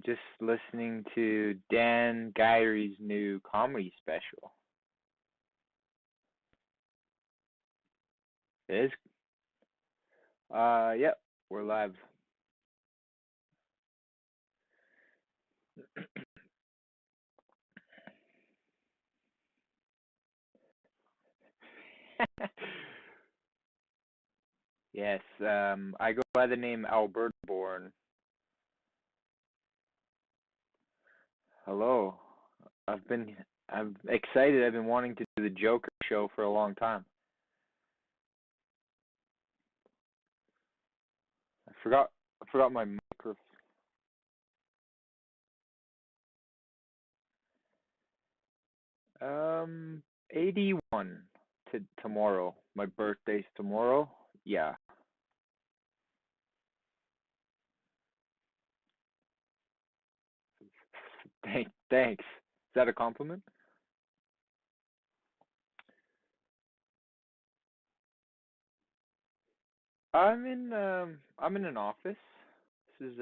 Just listening to Dan Gyri's new comedy special. It is. Yep, we're live. Yes, I go by the name Alberta Born. Hello. I'm excited. I've been wanting to do the Joker show for a long time. I forgot my microphone. 81 to tomorrow. My birthday's tomorrow. Yeah. Thanks. Is that a compliment? I'm in an office. This is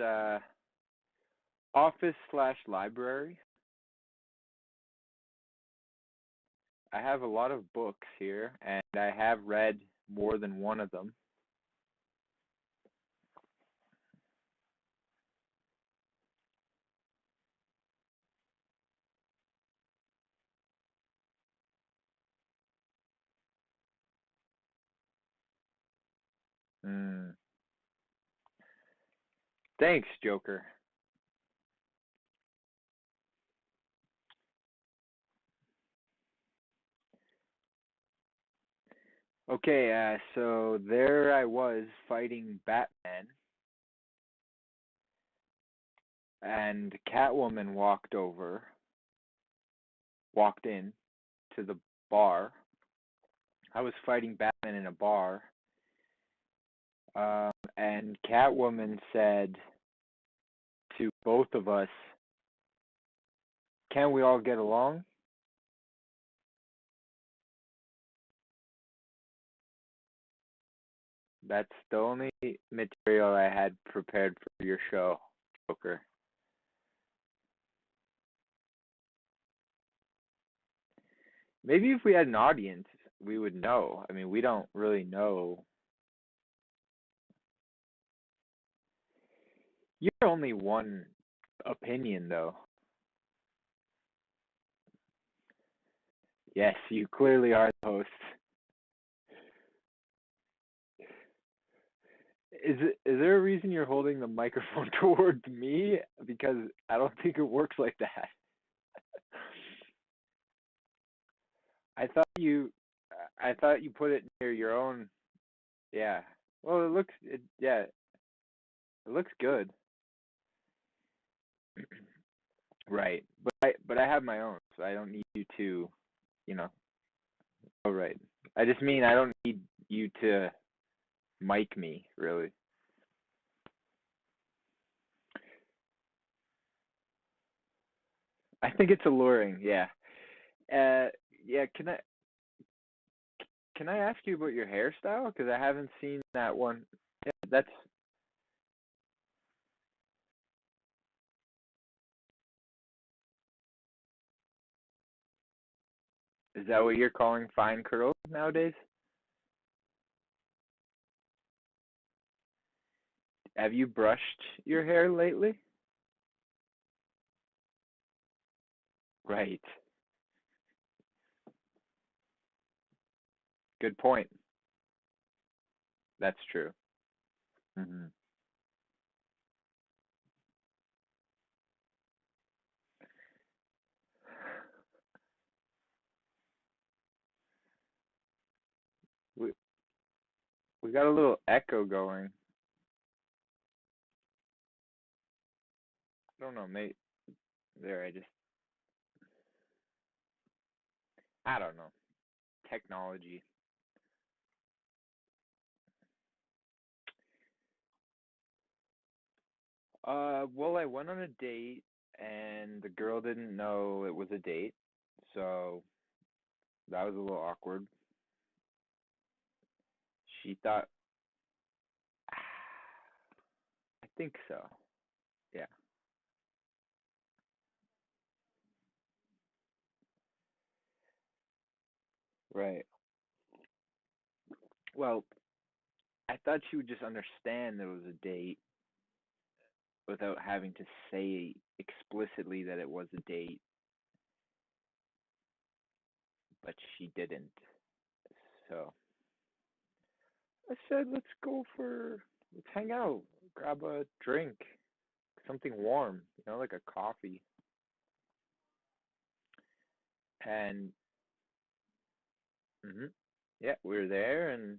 office slash library. I have a lot of books here, and I have read more than one of them. Mm. Thanks, Joker. Okay, so there I was fighting Batman, and Catwoman walked in to the bar. I was fighting Batman in a bar, and Catwoman said to both of us, "Can we all get along?" That's the only material I had prepared for your show, Joker. Maybe if we had an audience, we would know. I mean, we don't really know. You're only one opinion, though. Yes, you clearly are the host. Is there a reason you're holding the microphone towards me? Because I don't think it works like that. I thought you I thought you put it near your own. Yeah. Well, it looks good. Right. But I have my own, so I don't need you to, you know. Oh, right. I just mean I don't need you to mic me, really. I think it's alluring. Yeah. Uh, yeah. Can I ask you about your hairstyle? Because I haven't seen that one. Yeah, is that what you're calling fine curls nowadays? Have you brushed your hair lately? Right. Good point. That's true. Hmm. We we got a little echo going. I don't know, mate. There, I don't know. Technology. Well, I went on a date and the girl didn't know it was a date, so that was a little awkward. She thought, I think so. Yeah. Right. Well, I thought she would just understand there was a date without having to say explicitly that it was a date, but she didn't. So I said, let's hang out, grab a drink, something warm, like a coffee. And yeah, we were there, and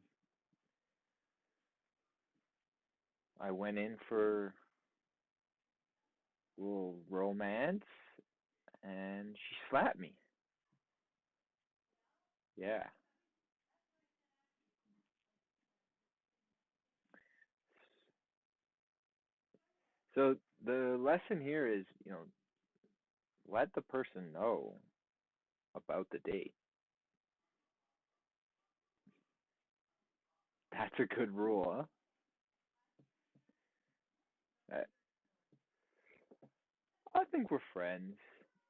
I went in for a little romance, and she slapped me. Yeah. So the lesson here is, let the person know about the date. That's a good rule, huh? I think we're friends.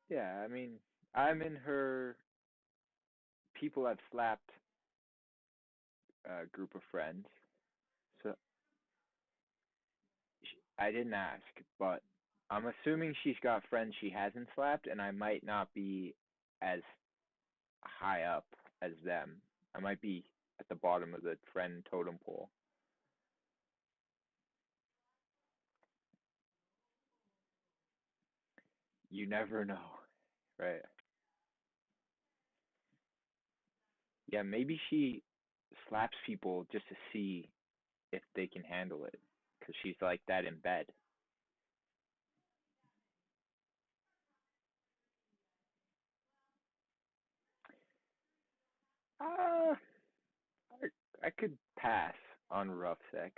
Yeah, I mean, I'm in her people I've slapped group of friends. So I didn't ask, but I'm assuming she's got friends she hasn't slapped, and I might not be as high up as them. I might be at the bottom of the friend totem pole. You never know, right? Yeah, maybe she slaps people just to see if they can handle it, because she's like that in bed. Uh, I, I could pass on rough sex.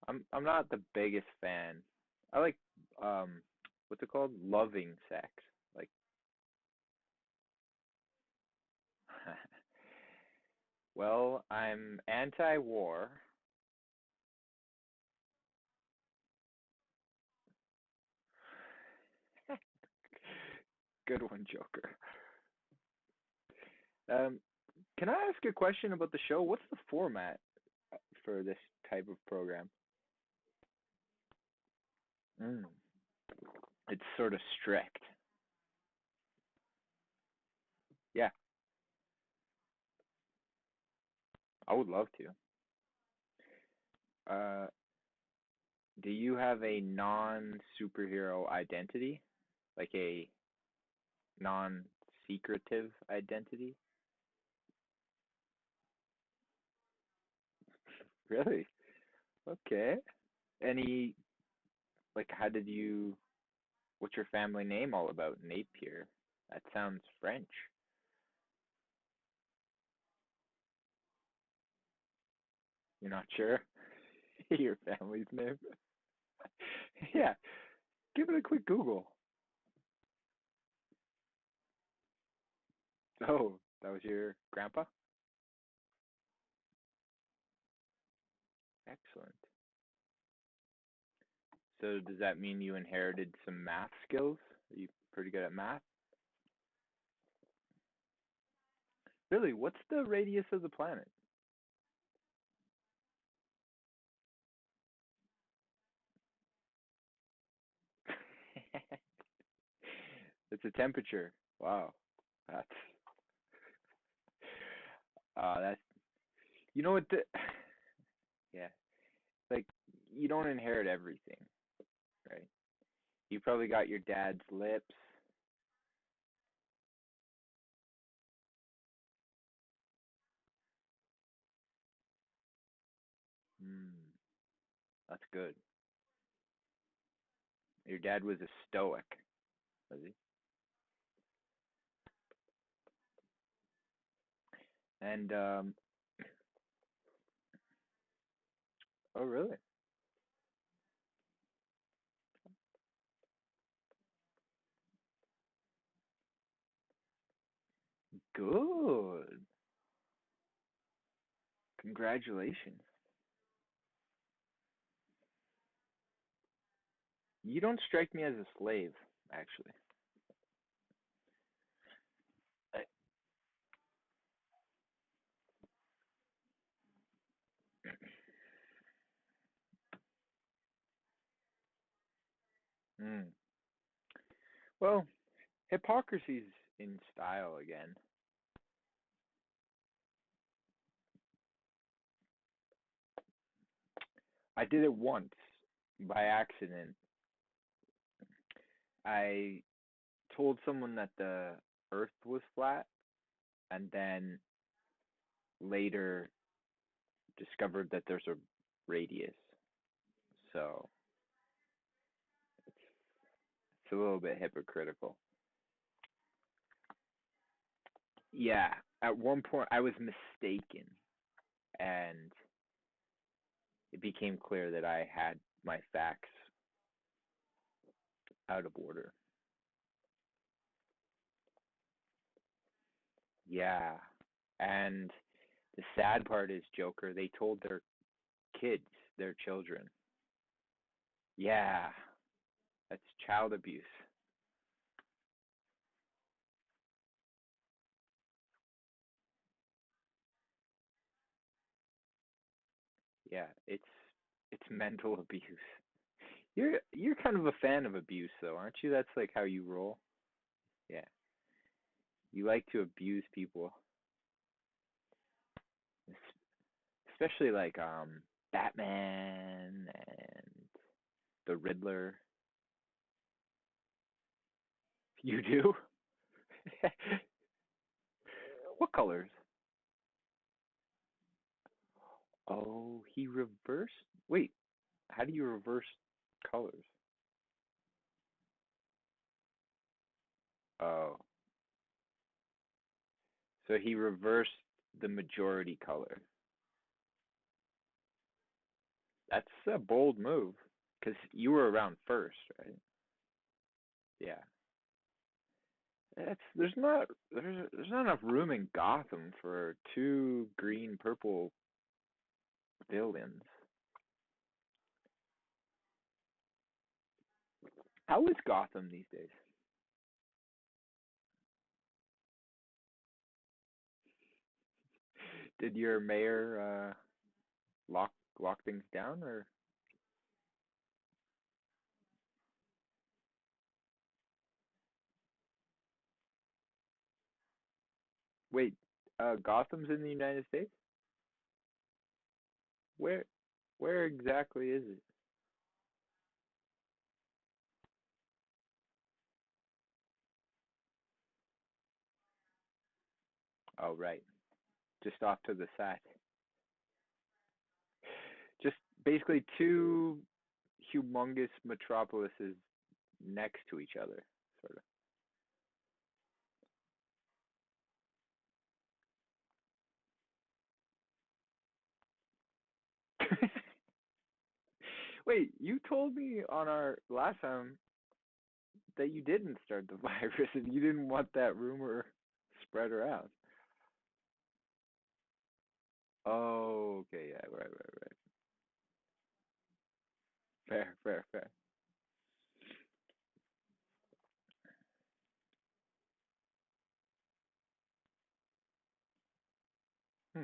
I'm not the biggest fan. I like what's it called? Loving sex. Like well, I'm anti-war. Good one, Joker. Um can I ask a question about the show? What's the format for this type of program? Mm. It's sort of strict. Yeah, I would love to. Uh do you have a non-superhero identity? Like a non-secretive identity? Really? Okay. Any how did you what's your family name all about? Napier. That sounds French. You're not sure? Your family's name? Yeah, give it a quick Google. Oh, that was your grandpa? Excellent. So does that mean you inherited some math skills? Are you pretty good at math? Really, what's the radius of the planet? It's a temperature. Wow. That's that's you know what the yeah. Like you don't inherit everything, right? You probably got your dad's lips. Hmm, that's good. Your dad was a stoic, was he? And oh really? Good. Congratulations. You don't strike me as a slave, actually. Well, hypocrisy's in style again. I did it once by accident. I told someone that the earth was flat and then later discovered that there's a radius. So it's a little bit hypocritical. Yeah, at one point I was mistaken and it became clear that I had my facts out of order. Yeah. And the sad part is, Joker, they told their kids, their children. Yeah, that's child abuse. Yeah, it's mental abuse. You're kind of a fan of abuse though, aren't you? That's like how you roll. Yeah. You like to abuse people. Especially like Batman and the Riddler. You do? What colors? Oh, he reversed. Wait, how do you reverse colors? Oh, so he reversed the majority color. That's a bold move because you were around first, right? Yeah. There's not enough room in Gotham for two green purple villains. How is Gotham these days? Did your mayor lock things down or wait? Gotham's in the United States. Where where exactly is it? Oh right, just off to the side. Just basically two humongous metropolises next to each other, sort of. Wait, you told me on our last time that you didn't start the virus and you didn't want that rumor spread around. Oh, okay, yeah, right. Fair. Hmm.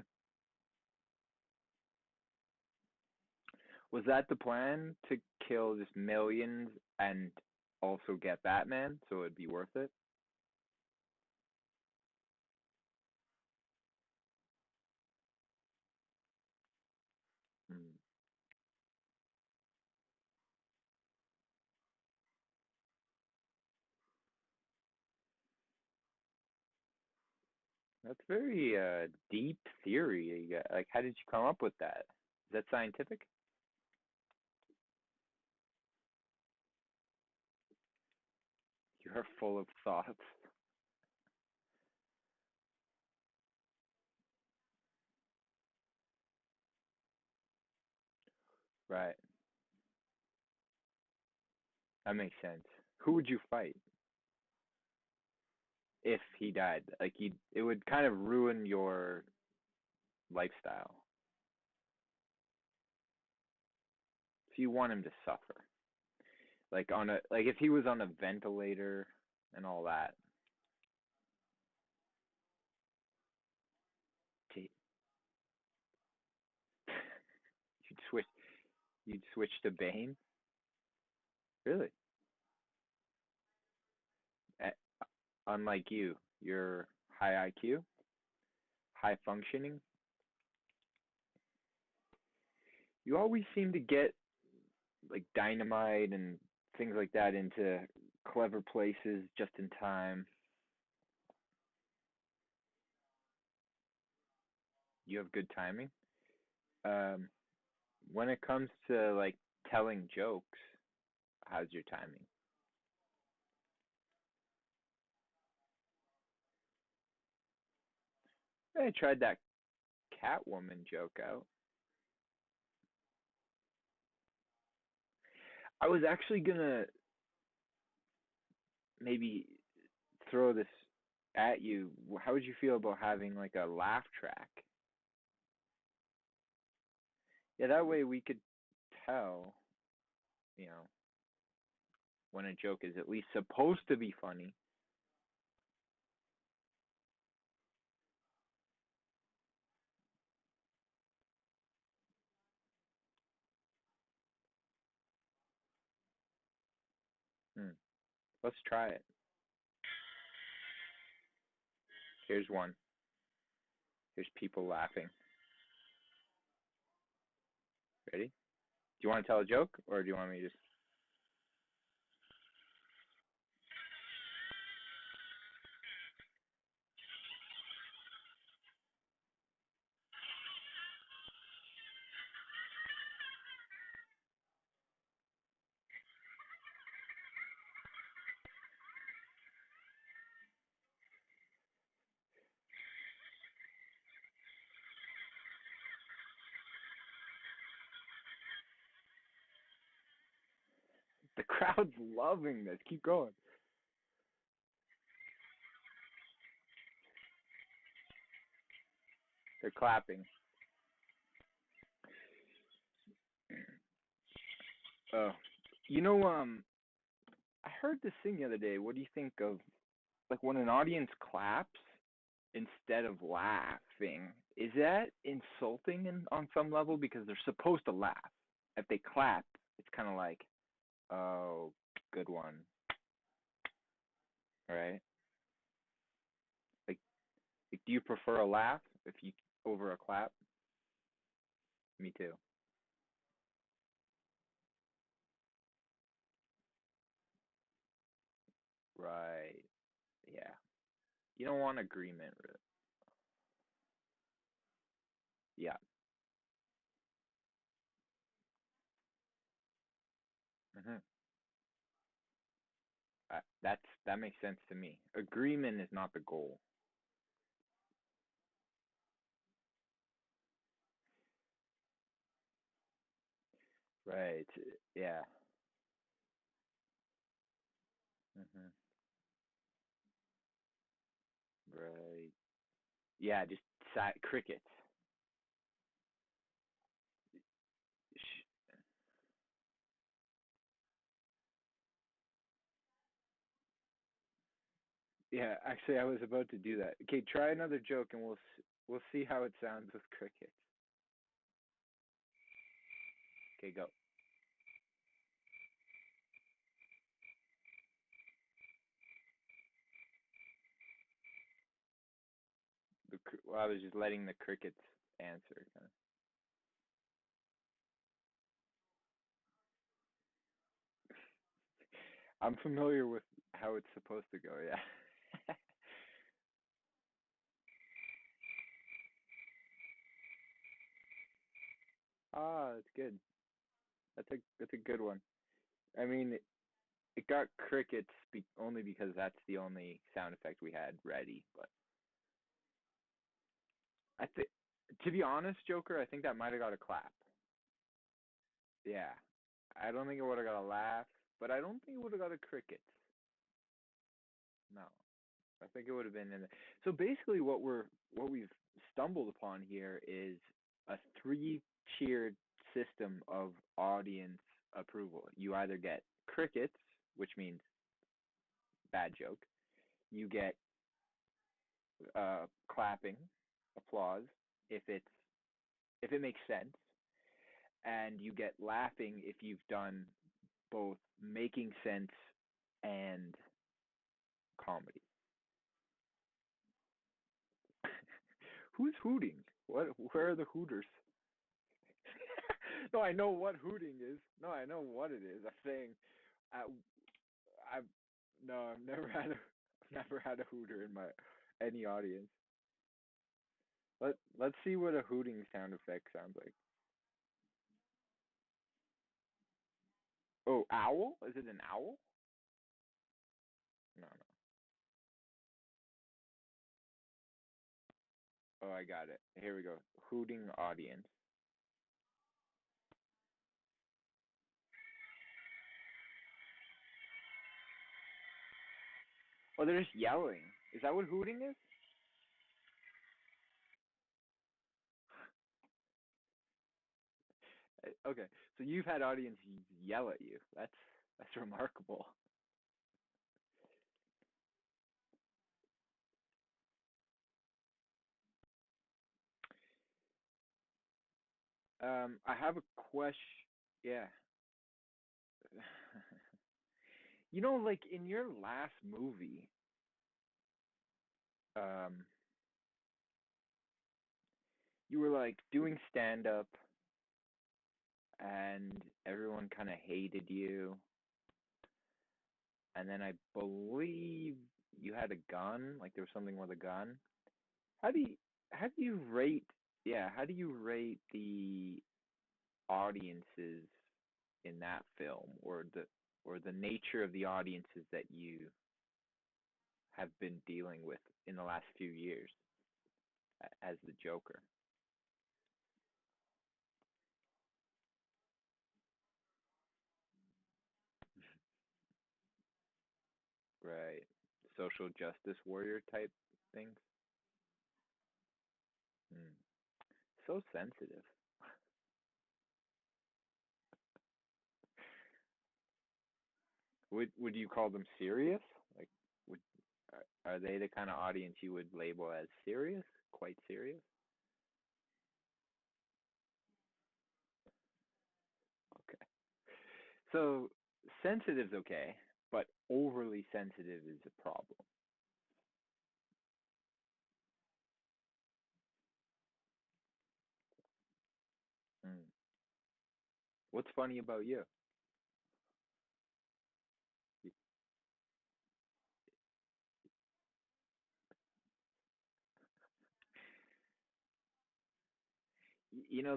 Was that the plan to kill just millions and also get Batman so it'd be worth it? Hmm. That's very deep theory. Like, how did you come up with that? Is that scientific? You're full of thoughts. Right. That makes sense. Who would you fight if he died? Like, it would kind of ruin your lifestyle. So you want him to suffer. Like if he was on a ventilator and all that. You'd switch you'd switch to Bane? Really? unlike you, you're high IQ, high functioning. You always seem to get like dynamite and things like that into clever places just in time. You have good timing. Um, when it comes to like telling jokes, how's your timing? I tried that Catwoman joke out. I was actually gonna maybe throw this at you. How would you feel about having like a laugh track? Yeah, that way we could tell, you know, when a joke is at least supposed to be funny. Hmm. Let's try it. Here's one. Here's people laughing. Ready? Do you want to tell a joke or do you want me to just the crowd's loving this. Keep going. They're clapping. Oh, you know, I heard this thing the other day. What do you think of like when an audience claps instead of laughing? Is that insulting on some level because they're supposed to laugh? If they clap, it's kind of like, oh, good one, right? Like, like, do you prefer a laugh if you over a clap? Me too. Right. Yeah. You don't want agreement. Yeah. hmm that makes sense to me. Agreement is not the goal. Right. Yeah. hmm Right. Yeah. Just crickets. Yeah. Actually, I was about to do that. Okay. Try another joke, and we'll see how it sounds with crickets. Okay. Go. Well, I was just letting the crickets answer. Kind of. I'm familiar with how it's supposed to go. Yeah. Ah, that's good. That's a good one. I mean, it got crickets only because that's the only sound effect we had ready. But I think, to be honest, Joker, I think that might have got a clap. Yeah, I don't think it would have got a laugh, but I don't think it would have got a crickets. No, I think it would have been in there. So basically, what we've stumbled upon here is a three-tiered system of audience approval. You either get crickets, which means bad joke. You get clapping, applause, if it's if it makes sense, and you get laughing if you've done both making sense and comedy. Who's hooting? What? Where are the hooters? No, I know what hooting is. No, I know what it is. I'm saying, I, I've no, I've never had a hooter in my any audience. Let's see what a hooting sound effect sounds like. Oh, owl? Is it an owl? No, no. Oh, I got it. Here we go. Hooting audience. Oh, they're just yelling. Is that what hooting is? Okay, so you've had audience yell at you. That's remarkable. I have a question. Yeah. Like in your last movie, um, you were like doing stand up and everyone kind of hated you. And then I believe you had a gun, like there was something with a gun. How do you how do you rate how do you rate the audiences in that film or the nature of the audiences that you have been dealing with in the last few years as the Joker? Right. Social justice warrior type things. Hmm. So sensitive. Would you call them serious? Like, would are they the kind of audience you would label as serious? Quite serious? Okay. So sensitive's okay, but overly sensitive is a problem. Hmm. What's funny about you?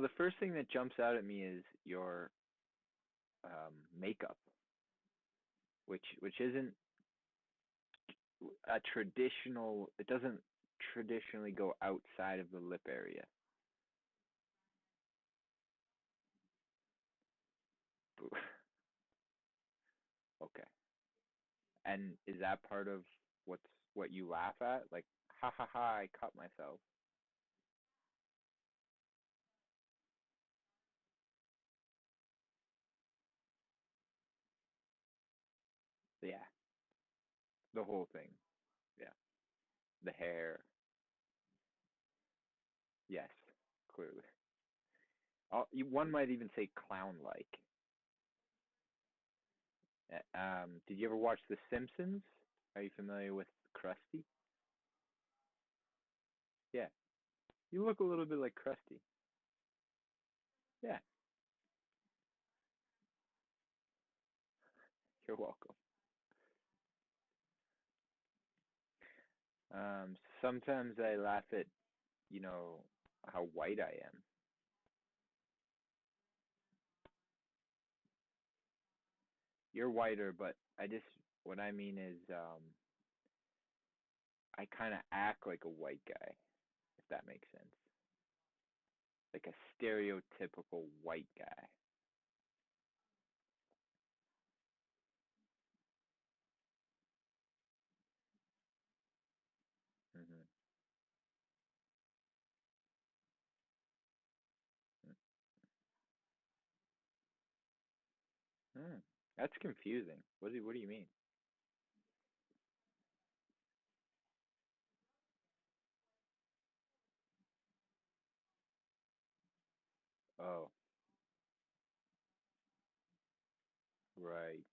The first thing that jumps out at me is your makeup, which isn't a traditional. It doesn't traditionally go outside of the lip area. Okay. And is that part of what you laugh at? Like, ha ha ha! I cut myself. Yeah, the whole thing. Yeah, the hair. Yes, clearly. One might even say clown-like. Did you ever watch The Simpsons? Are you familiar with Krusty? Yeah, you look a little bit like Krusty. Yeah, you're welcome. Sometimes I laugh at, you know, how white I am. You're whiter, but what I mean is, I kind of act like a white guy, if that makes sense. Like a stereotypical white guy. Hmm. Hmm. That's confusing. What do you mean? Oh, right.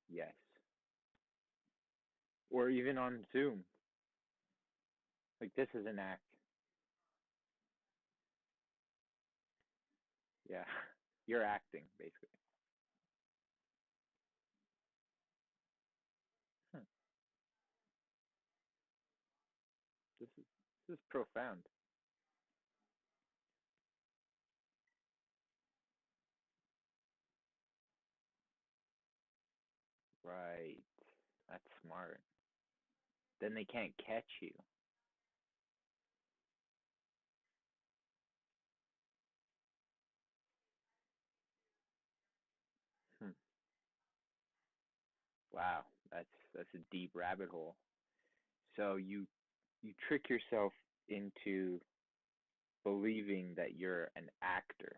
Yes. Or even on Zoom. Like this is an act. Yeah. You're acting, basically. Hmm. This is profound. Right. That's smart. Then they can't catch you. Hmm. Wow. That's a deep rabbit hole. So you trick yourself into believing that you're an actor.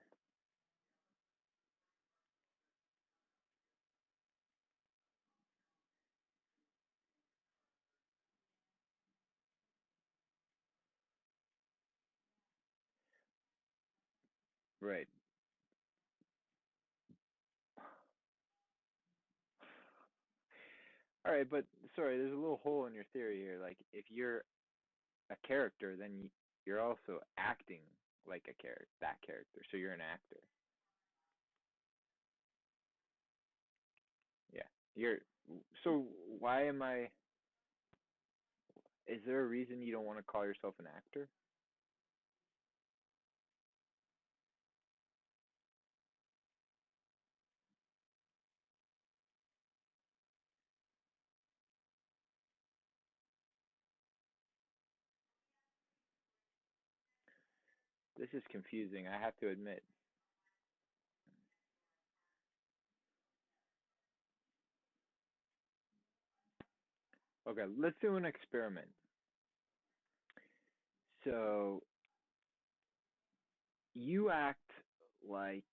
Right. All right, but sorry, there's a little hole in your theory here. Like if you're a character, then you're also acting like a character, that character. So you're an actor. Yeah. You're so why am I is there a reason you don't want to call yourself an actor? This is confusing, I have to admit. Okay, let's do an experiment. So you act like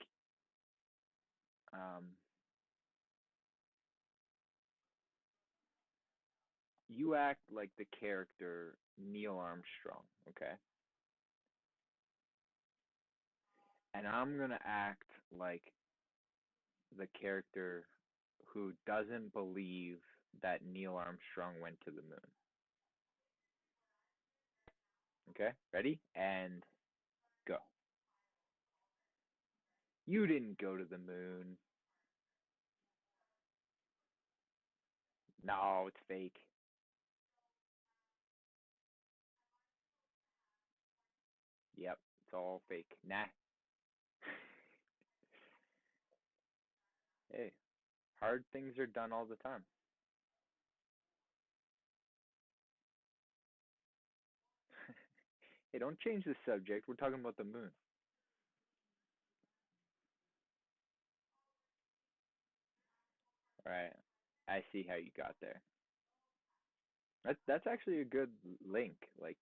um you act like the character Neil Armstrong, okay? And I'm going to act like the character who doesn't believe that Neil Armstrong went to the moon. Okay? Ready? And go. You didn't go to the moon. No, it's fake. Yep, it's all fake. Nah. Hey, hard things are done all the time. Hey, don't change the subject. We're talking about the moon. All right. I see how you got there. That's actually a good link. Like,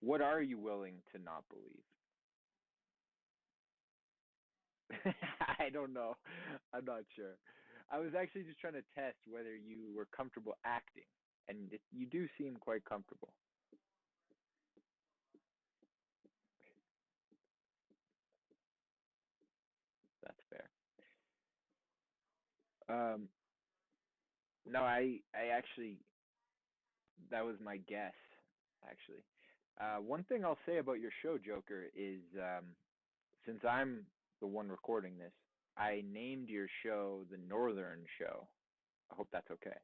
what are you willing to not believe? I don't know. I'm not sure. I was actually just trying to test whether you were comfortable acting, and you do seem quite comfortable. That's fair. Um, no, I actually that was my guess. Actually, one thing I'll say about your show, Joker, is since I'm the one recording this, I named your show the Northern Show. I hope that's okay.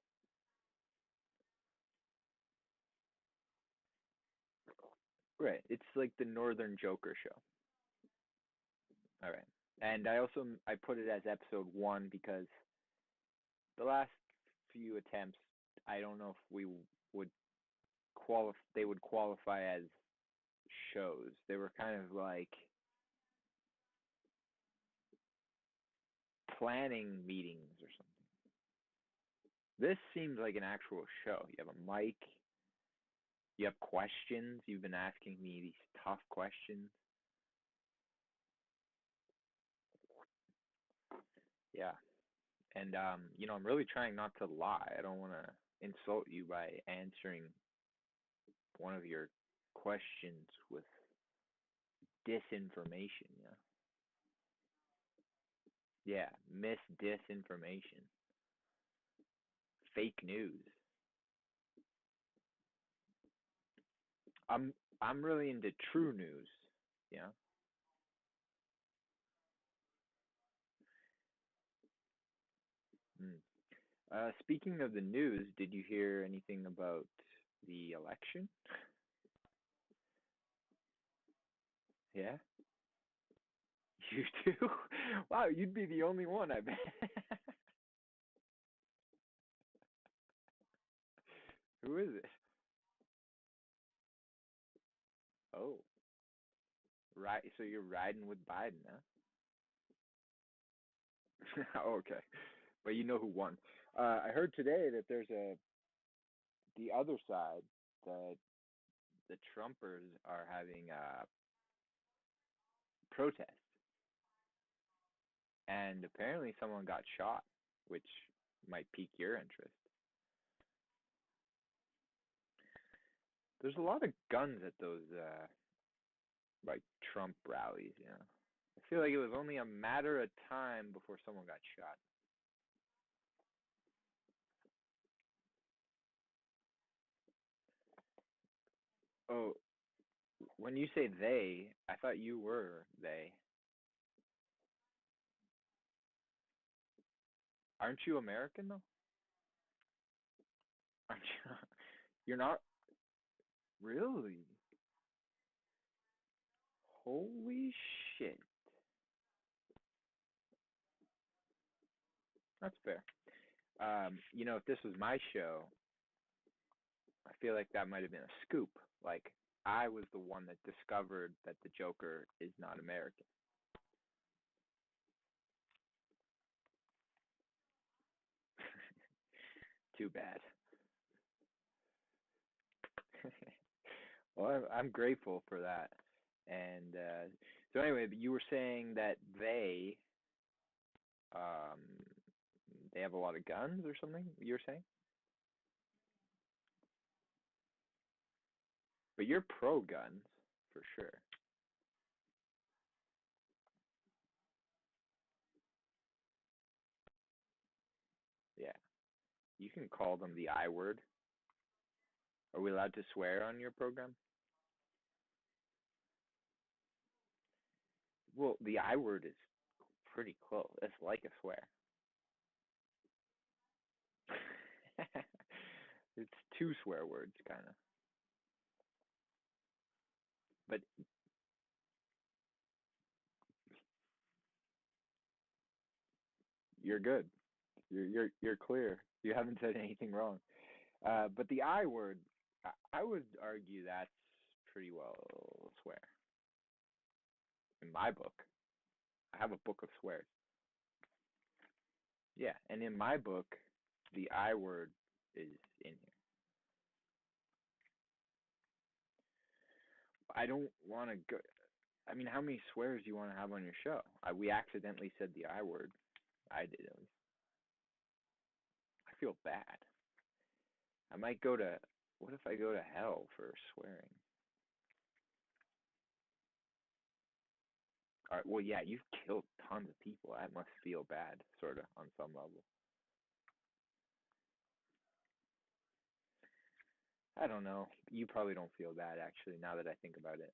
Right. It's like the Northern Joker Show. All right. And I put it as episode 1 because the last few attempts, I don't know if we would they would qualify as shows. They were kind of like planning meetings or something. This seems like an actual show. You have a mic, you have questions. You've been asking me these tough questions. Yeah. And I'm really trying not to lie. I don't want to insult you by answering one of your questions with disinformation. Yeah, disinformation, fake news. I'm I'm really into true news. Yeah. Mm. Speaking of the news, did you hear anything about the election? Yeah. You too? Wow, you'd be the only one, I bet. Who is it? Oh, right. So you're riding with Biden, huh? Oh, okay, but you know who won. I heard today that there's the other side, that the Trumpers are having a protest, and apparently someone got shot, which might pique your interest. There's a lot of guns at those like Trump rallies, you know. I feel like it was only a matter of time before someone got shot. Oh, when you say they, I thought you were they. Aren't you American though? Aren't you? You're not really. Holy shit. That's fair. If this was my show, I feel like that might have been a scoop. Like I was the one that discovered that the Joker is not American. Too bad. Well, I'm grateful for that. And so anyway, you were saying that um they have a lot of guns or something. You were saying, but you're pro guns for sure. Yeah, you can call them the I word. Are we allowed to swear on your program? Well, the I word is pretty close. It's like a swear. It's two swear words, kind of. But you're good. You're clear. You haven't said anything wrong. But the I word, I would argue that's pretty well a swear in my book. I have a book of swears. Yeah, and in my book, the I word is in here. I don't want to go. I mean, how many swears do you want to have on your show? We accidentally said the I word. I did at least. I feel bad. I might go to. What if I go to hell for swearing? All right. Well, yeah, you've killed tons of people. That must feel bad, sort of, on some level. I don't know. You probably don't feel bad, actually, now that I think about it.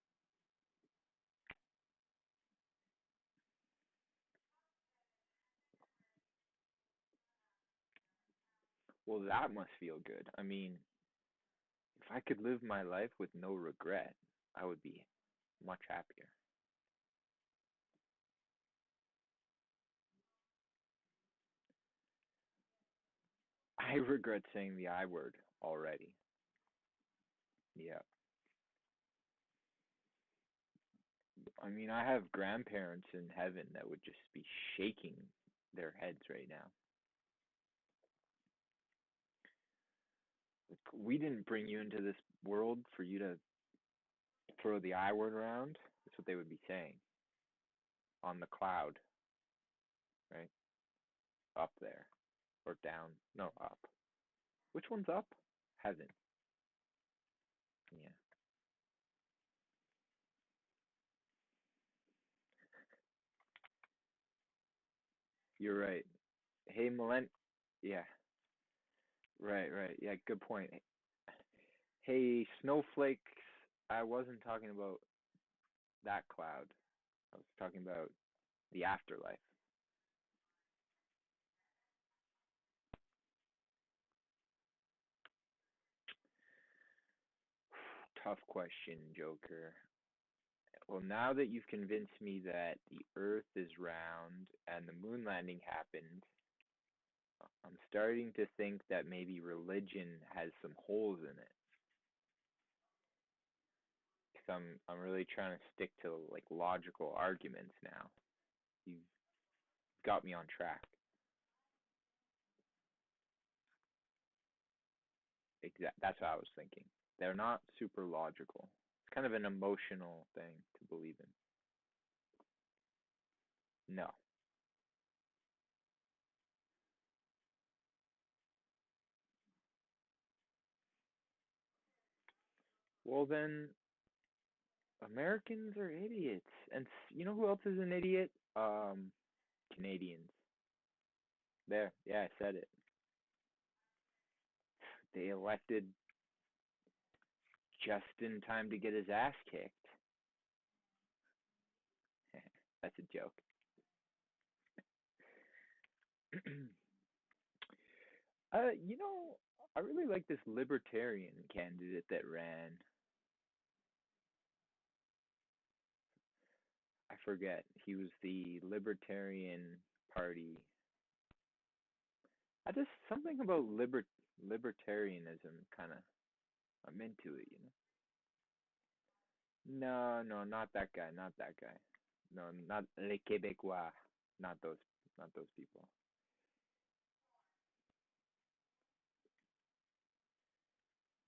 Well, that must feel good. I mean, if I could live my life with no regret, I would be much happier. I regret saying the I word already. Yeah. I mean, I have grandparents in heaven that would just be shaking their heads right now. Like, we didn't bring you into this world for you to throw the I word around. That's what they would be saying on the cloud, right? Up there. Or down. No, up. Which one's up? Heaven. Yeah. You're right. Hey, Yeah. Right, right. Yeah, good point. Hey, snowflakes I wasn't talking about that cloud. I was talking about the afterlife. Tough question, Joker. Well, now that you've convinced me that the Earth is round and the moon landing happened, I'm starting to think that maybe religion has some holes in it. Because I'm really trying to stick to like logical arguments now. You've got me on track. That's what I was thinking. They're not super logical. It's kind of an emotional thing to believe in. No. Well then, Americans are idiots, and you know who else is an idiot? Canadians. There, yeah, I said it. They elected just in time to get his ass kicked. That's a joke. You know, I really like this libertarian candidate that ran. I forget. He was the Libertarian Party. I just something about libertarianism kind of. I'm into it, you know. No, no, not that guy. Not that guy. No, not les Québécois. Not those. Not those people.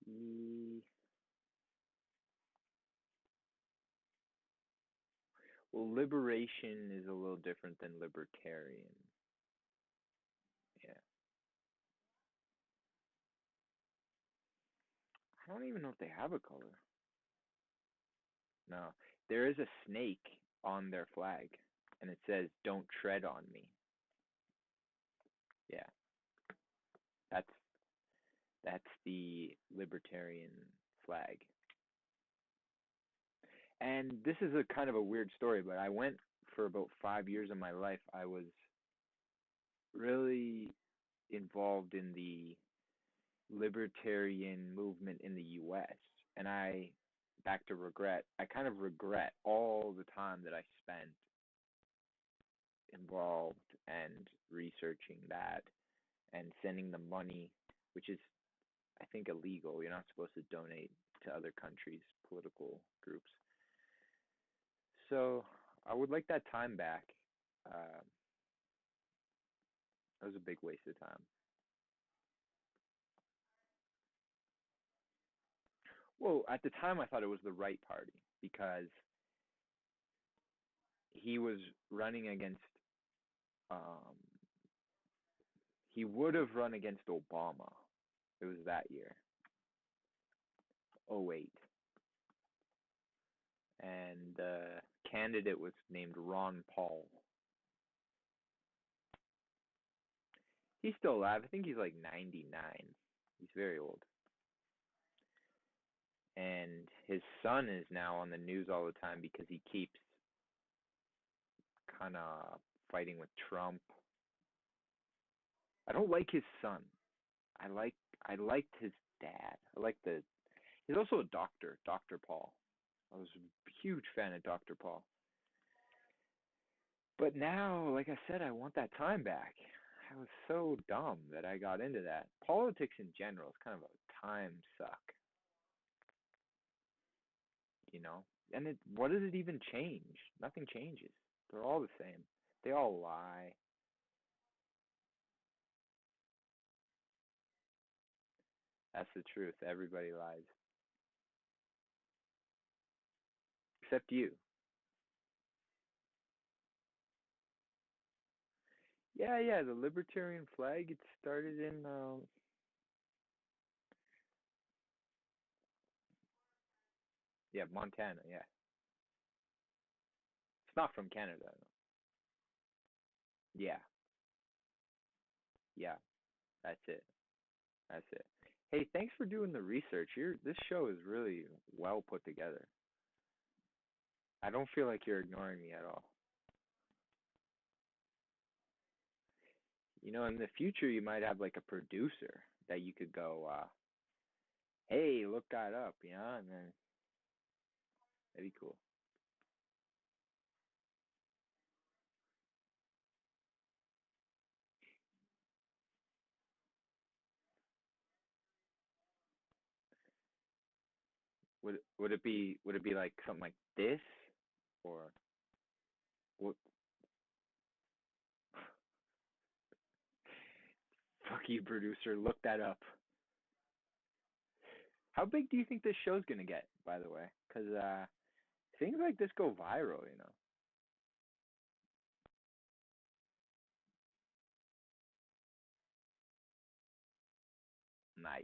E- Well, liberation is a little different than libertarian. Yeah. I don't even know if they have a color. No. There is a snake on their flag, and it says, "Don't tread on me." Yeah. That's that's the libertarian flag. And this is a kind of a weird story, but I went for about 5 years of my life. I was really involved in the libertarian movement in the US. And back to regret, I kind of regret all the time that I spent involved and researching that and sending the money, which is, I think, illegal. You're not supposed to donate to other countries' political groups. So I would like that time back. Uh, it was a big waste of time. Well, at the time, I thought it was the right party because he was running against. Um, he would have run against Obama. It was that year, 08. And the candidate was named Ron Paul. He's still alive. I think he's like 99. He's very old. And his son is now on the news all the time because he keeps kind of fighting with Trump. I don't like his son. I liked his dad. I like the He's also a doctor, Dr. Paul. I was a huge fan of Dr. Paul. But now, like I said, I want that time back. I was so dumb that I got into that. Politics in general is kind of a time suck, you know? And what does it even change? Nothing changes. They're all the same. They all lie. That's the truth. Everybody lies. Except you. Yeah, yeah, the libertarian flag, it started in, yeah, Montana, yeah. It's not from Canada, though. Yeah, yeah, that's it. That's it. Hey, thanks for doing the research. This show is really well put together. I don't feel like you're ignoring me at all. In the future, you might have like a producer that you could go, hey, look that up, and then that'd be cool. Would it be like something like this, or what? Fuck you, producer. Look that up. How big do you think this show's gonna get, by the way? Because things like this go viral. Nice.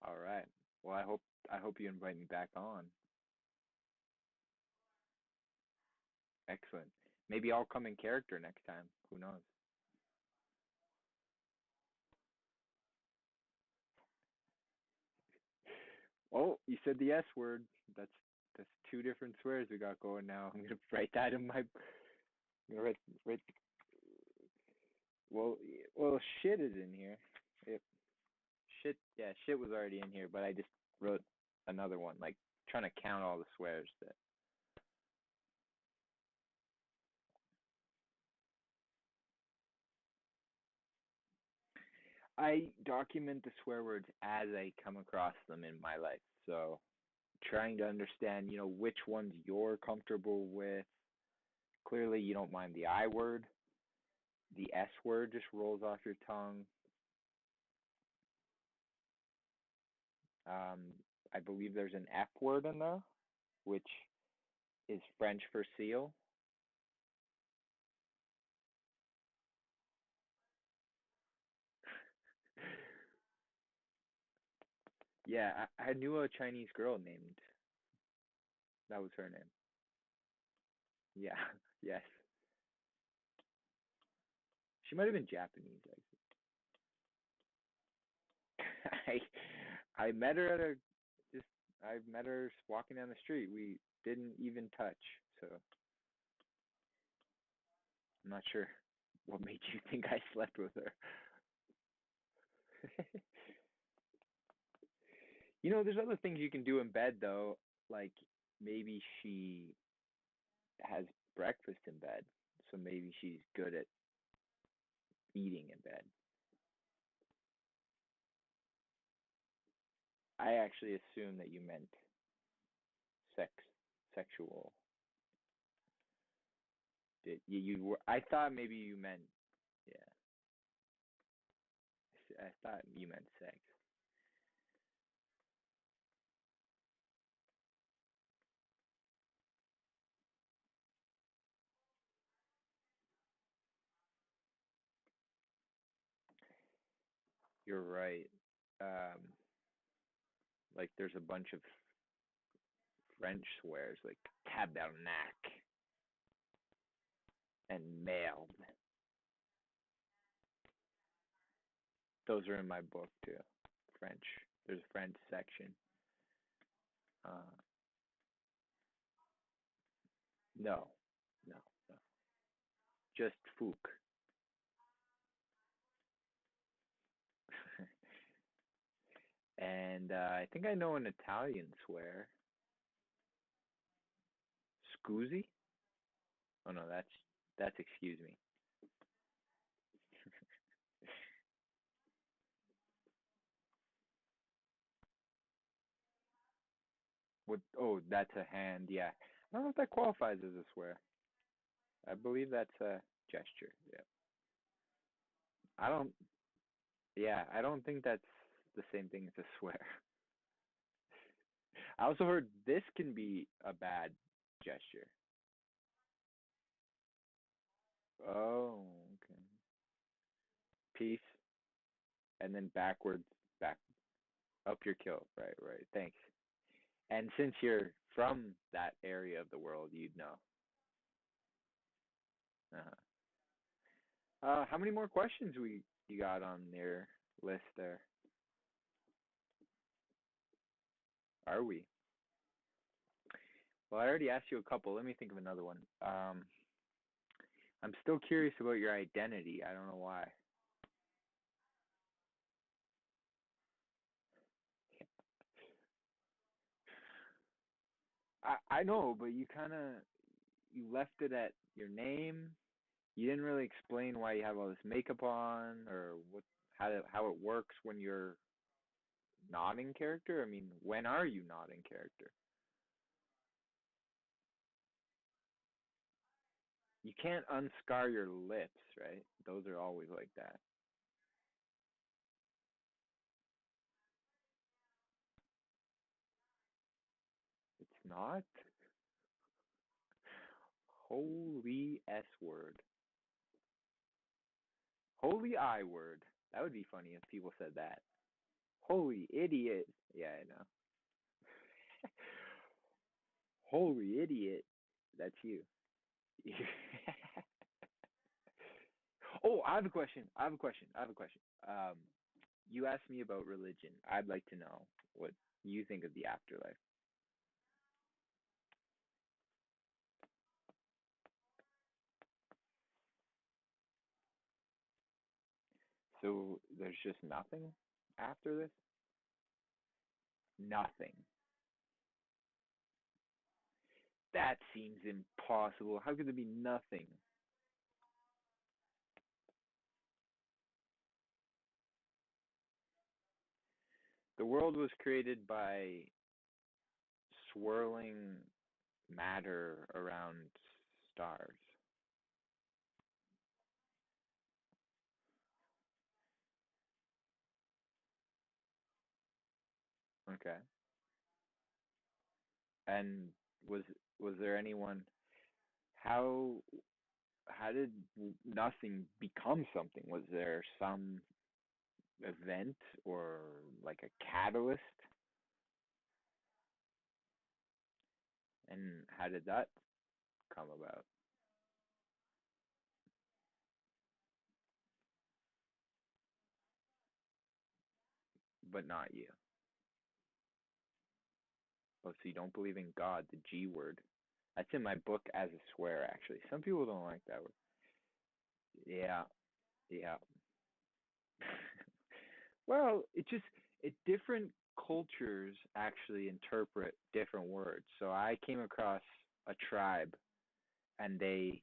All right. Well, I hope you invite me back on. Excellent. Maybe I'll come in character next time. Who knows? Oh, you said the S word. That's two different swears we got going now. I'm gonna write that in my. I'm gonna write. Well, shit is in here. Yep. Shit. Yeah, shit was already in here, but I just wrote another one, like trying to count all the swears that. I document the swear words as I come across them in my life. So trying to understand, which ones you're comfortable with. Clearly, you don't mind the I word. The S word just rolls off your tongue. I believe there's an F word in there, which is French for seal. Yeah, I knew a Chinese girl named. That was her name. Yeah, yes. She might have been Japanese, actually. I met her at a just. I met her walking down the street. We didn't even touch, so I'm not sure what made you think I slept with her. There's other things you can do in bed though, like maybe she has breakfast in bed, so maybe she's good at eating in bed. I actually assumed that you meant sex, sexual. Did you were? I thought maybe you meant, yeah. I thought you meant sex. You're right. Um, like there's a bunch of French swears like tabernacle and mailed. Those are in my book too. French. There's a French section. Uh, no, no, no. Just Fook. And I think I know an Italian swear. Scusi? Oh no, that's excuse me. What? Oh, that's a hand. Yeah, I don't know if that qualifies as a swear. I believe that's a gesture. Yeah. I don't. Yeah, I don't think that's the same thing as a swear. I also heard this can be a bad gesture. Oh, okay. Peace, and then backwards, back up your kilt. Right, right. Thanks. And since you're from that area of the world, you'd know. Uh-huh. How many more questions we you got on your list there? Are we? Well, I already asked you a couple. Let me think of another one. I'm still curious about your identity. I don't know why. I know, but you left it at your name. You didn't really explain why you have all this makeup on or how it works when you're not in character. I mean, when are you not in character? You can't unscar your lips, right? Those are always like that. It's not. Holy S word. Holy I word. That would be funny if people said that. Holy idiot. Yeah, I know. Holy idiot. That's you. Oh, I have a question. You asked me about religion. I'd like to know what you think of the afterlife. So there's just nothing after this? Nothing. That seems impossible. How could there be nothing? The world was created by swirling matter around stars. Okay. And was was there anyone how how did nothing become something? Was there some event or like a catalyst? And how did that come about? But not you. Oh, so you don't believe in God, the G word. That's in my book as a swear, actually. Some people don't like that word. Yeah, yeah. Well, different cultures actually interpret different words. So I came across a tribe and they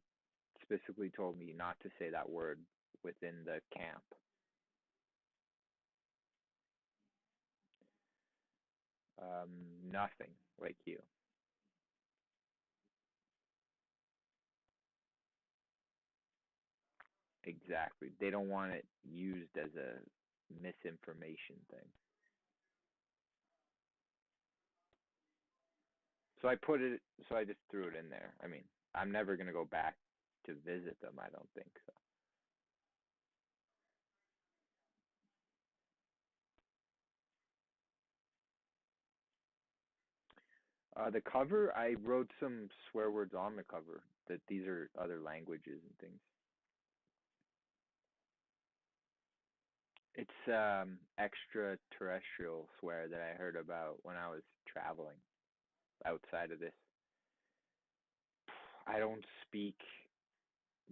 specifically told me not to say that word within the camp. Nothing like you. Exactly. They don't want it used as a misinformation thing. So I just threw it in there. I mean, I'm never going to go back to visit them, I don't think so. The cover, I wrote some swear words on the cover that these are other languages and things. It's extraterrestrial swear that I heard about when I was traveling outside of this. I don't speak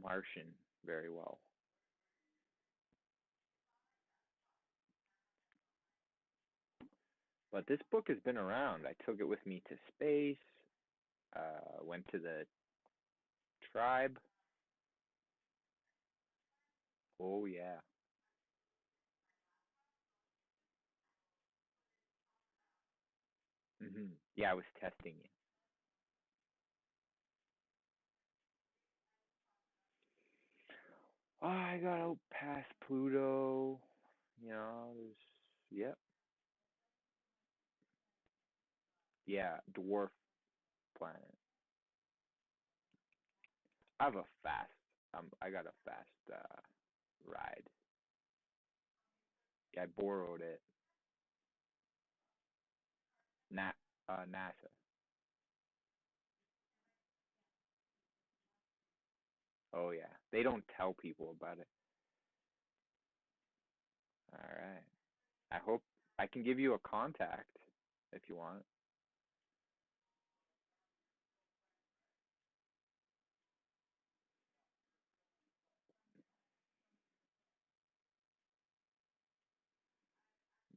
Martian very well. But this book has been around. I took it with me to space, went to the tribe. Oh, yeah. Yeah, I was testing you. Oh, I got out past Pluto. There's, yep. Yeah, dwarf planet. I have a fast, I got a fast ride. Yeah, I borrowed it. Na NASA. Oh yeah, they don't tell people about it. All right. I hope I can give you a contact if you want.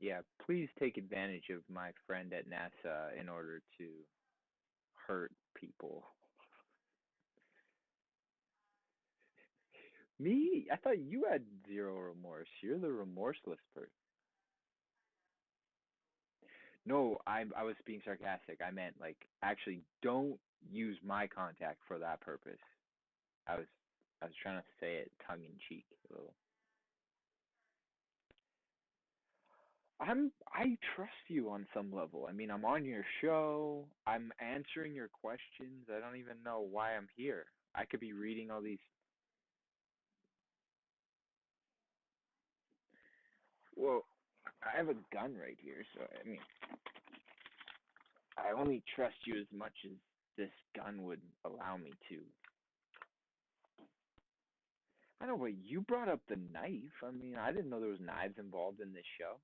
Yeah, please take advantage of my friend at NASA in order to hurt people. Me? I thought you had zero remorse. You're the remorseless person. No, I was being sarcastic. I meant like actually don't use my contact for that purpose. I was I was trying to say it tongue in cheek a little. I trust you on some level. I mean, I'm on your show. I'm answering your questions. I don't even know why I'm here. I could be reading all these. Well, I have a gun right here, so I mean, I only trust you as much as this gun would allow me to. I know, but you brought up the knife. I mean, I didn't know there was knives involved in this show.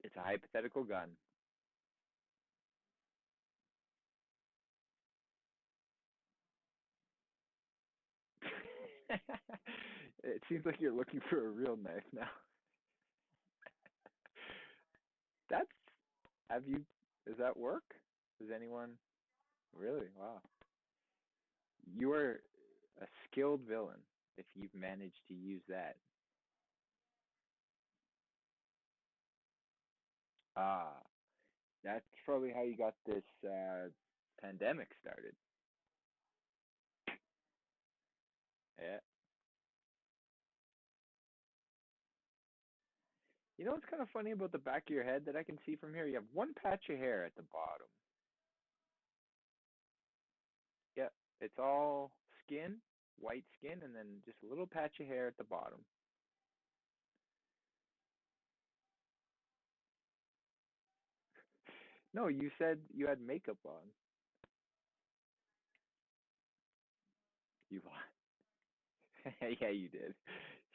It's a hypothetical gun. It seems like you're looking for a real knife now. That's have you does that work? Does anyone really? Wow. You are a skilled villain if you've managed to use that. Ah, that's probably how you got this pandemic started. Yeah. You know what's kind of funny about the back of your head that I can see from here? You have one patch of hair at the bottom. Yeah, it's all skin, white skin, and then just a little patch of hair at the bottom. No, you said you had makeup on. You yeah, you did.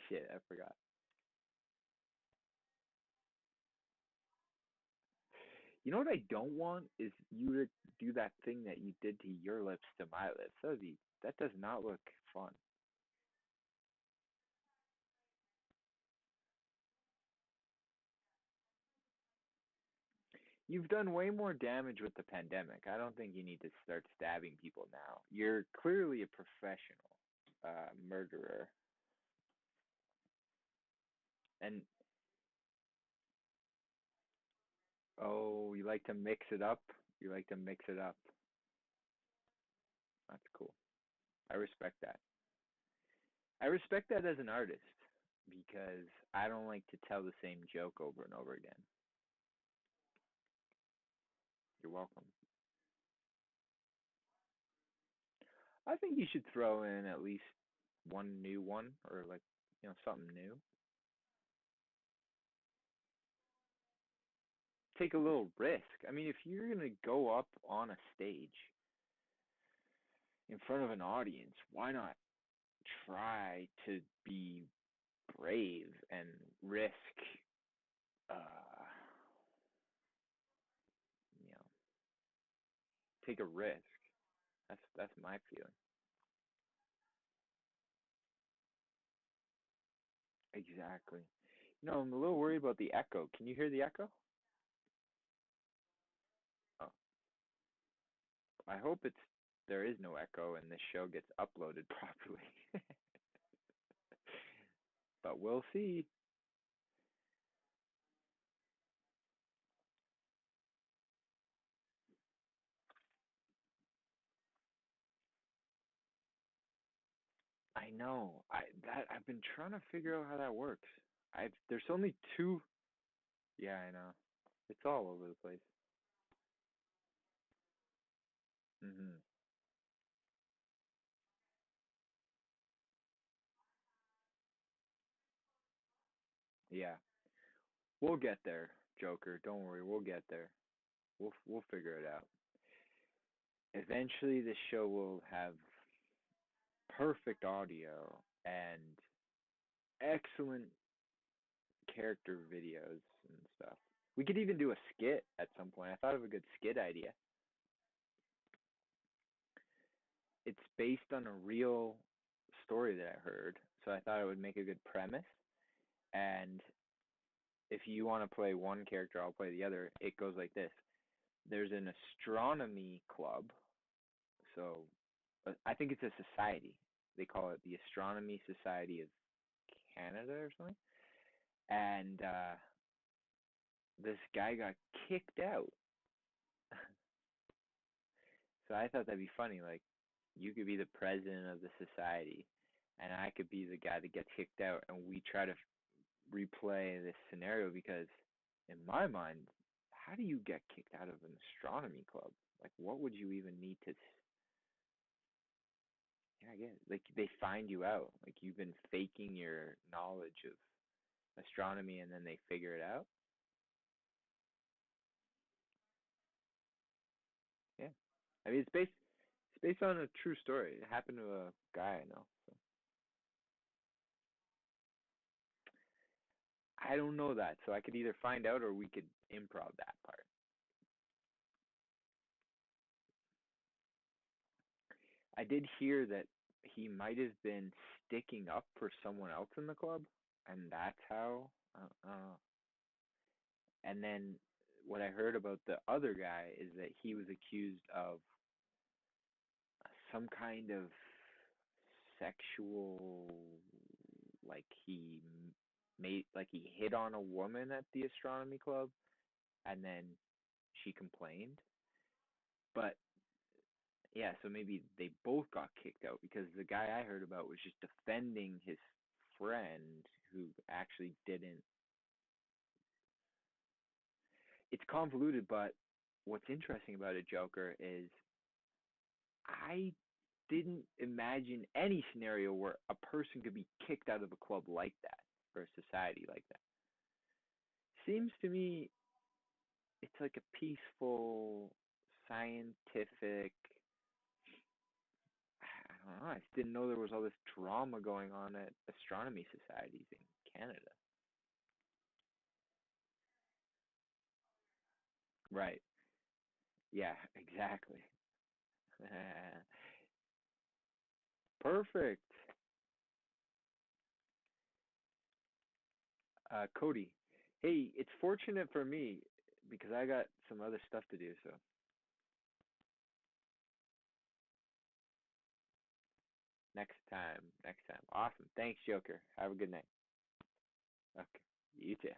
Shit, I forgot. You know what I don't want is you to do that thing that you did to your lips to my lips. That does not look fun. You've done way more damage with the pandemic. I don't think you need to start stabbing people now. You're clearly a professional murderer. And oh, you like to mix it up? You like to mix it up. That's cool. I respect that. I respect that as an artist because I don't like to tell the same joke over and over again. You're welcome. I think you should throw in at least one new one or like, something new. Take a little risk. I mean, if you're going to go up on a stage in front of an audience, why not try to be brave and risk uh you know, take a risk. That's my feeling. Exactly. I'm a little worried about the echo. Can you hear the echo? Oh, I hope there is no echo and this show gets uploaded properly. But we'll see. I know. I've been trying to figure out how that works. There's only two. Yeah, I know. It's all over the place. Mhm. Yeah. We'll get there, Joker. Don't worry. We'll get there. We'll figure it out. Eventually this show will have perfect audio and excellent character videos and stuff. We could even do a skit at some point. I thought of a good skit idea. It's based on a real story that I heard, so I thought it would make a good premise. And if you want to play one character, I'll play the other. It goes like this. There's an astronomy club. So I think it's a society. They call it the Astronomy Society of Canada or something. And this guy got kicked out. So I thought that'd be funny. Like, you could be the president of the society, and I could be the guy that gets kicked out, and we try to replay this scenario because, in my mind, how do you get kicked out of an astronomy club? Like, what would you even need to? Yeah, I get it. Like, they find you out. Like, you've been faking your knowledge of astronomy, and then they figure it out. Yeah, I mean, it's based on a true story. It happened to a guy I know. So I don't know that, so I could either find out or we could improv that part. I did hear that he might have been sticking up for someone else in the club, and that's how. And then what I heard about the other guy is that he was accused of some kind of sexual, like he hit on a woman at the astronomy club, and then she complained. But yeah, so maybe they both got kicked out because the guy I heard about was just defending his friend who actually didn't. It's convoluted, but what's interesting about it, Joker, is I didn't imagine any scenario where a person could be kicked out of a club like that or a society like that. Seems to me it's like a peaceful, scientific. I don't know. I just didn't know there was all this drama going on at astronomy societies in Canada. Right. Yeah, exactly. Perfect. Cody. Hey, it's fortunate for me because I got some other stuff to do, so next time. Next time. Awesome. Thanks, Joker. Have a good night. Okay. You too.